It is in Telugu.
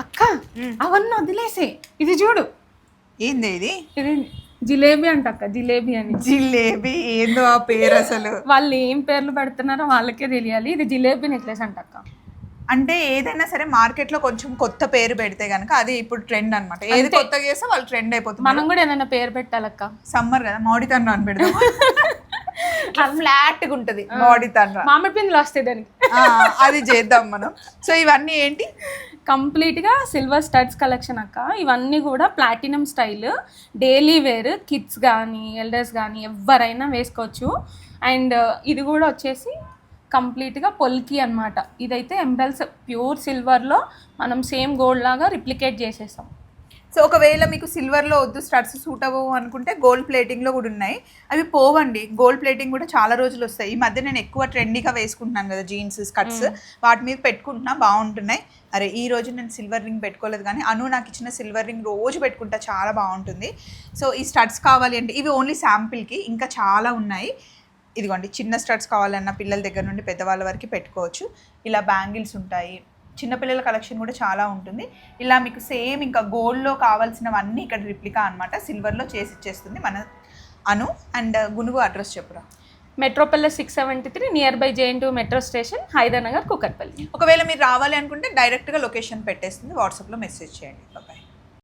అక్క అవన్నీ వదిలేసే, ఇది చూడు. ఏంది ఇది? ఇది జిలేబీ అంట అక్క, జిలేబీ అని. జిలేబీ ఏందో ఆ పేరు అసలు. వాళ్ళు ఏం పేర్లు పెడుతున్నారో వాళ్ళకే తెలియాలి. ఇది జిలేబీ నెక్లెస్ అంట అక్క. అంటే ఏదైనా సరే మార్కెట్ లో కొంచెం కొత్త పేరు పెడితే గనక అది ఇప్పుడు ట్రెండ్ అనమాట. ఏది కొత్తగా చేస్తే వాళ్ళు ట్రెండ్ అయిపోతుంది. మనం కూడా ఏదైనా పేరు పెట్టాలక్క. సమ్మర్ కదా, మామిడి తండ్ర అని పెడదాం. ఫ్లాట్ గా ఉంటది మామిడి తండ్ర, మామిడి పిందులు వస్తాయి దానికి. అది చేద్దాం మనం. సో ఇవన్నీ ఏంటి? కంప్లీట్గా సిల్వర్ స్టడ్స్ కలెక్షన్ అక్క. ఇవన్నీ కూడా platinum style, daily wear, kids కానీ ఎల్డర్స్ కానీ ఎవరైనా వేసుకోవచ్చు. అండ్ ఇది కూడా వచ్చేసి కంప్లీట్గా పొల్కి అనమాట. ఇదైతే ఎంబ్రల్స్ ప్యూర్ సిల్వర్లో మనం సేమ్ గోల్డ్ లాగా రిప్లికేట్ చేసేస్తాం. సో ఒకవేళ మీకు సిల్వర్లో వద్దు, స్టడ్స్ సూట్ అవ్వవు అనుకుంటే గోల్డ్ ప్లేటింగ్లో కూడా ఉన్నాయి. అవి పోవండి, గోల్డ్ ప్లేటింగ్ కూడా చాలా రోజులు వస్తాయి. ఈ మధ్య నేను ఎక్కువ ట్రెండీగా వేసుకుంటున్నాను కదా జీన్స్, స్కర్ట్స్, వాటి మీద పెట్టుకుంటున్నా, బాగుంటున్నాయి. అరే ఈ రోజు నేను సిల్వర్ రింగ్ పెట్టుకోలేదు కానీ అను నాకు ఇచ్చిన సిల్వర్ రింగ్ రోజు పెట్టుకుంటా, చాలా బాగుంటుంది. సో ఈ స్టడ్స్ కావాలి అంటే ఇవి ఓన్లీ శాంపిల్కి, ఇంకా చాలా ఉన్నాయి. ఇదిగోండి, చిన్న స్టడ్స్ కావాలన్నా పిల్లల దగ్గర నుండి పెద్దవాళ్ళ వరకు పెట్టుకోవచ్చు. ఇలా బ్యాంగిల్స్ ఉంటాయి, చిన్నపిల్లల కలెక్షన్ కూడా చాలా ఉంటుంది. ఇలా మీకు సేమ్ ఇంకా గోల్డ్లో కావాల్సినవన్నీ ఇక్కడ రిప్లికా అనమాట, సిల్వర్లో చేసి ఇచ్చేస్తుంది మన అను. అండ్ గునుగు అడ్రస్ చెప్పురా. మెట్రోపల్లెస్ 673 near by JN2 metro station, Hyder Nagar, Kukatpally. ఒకవేళ మీరు రావాలి అనుకుంటే డైరెక్ట్గా లొకేషన్ పెట్టేస్తుంది, వాట్సాప్లో మెసేజ్ చేయండి. బాయ్.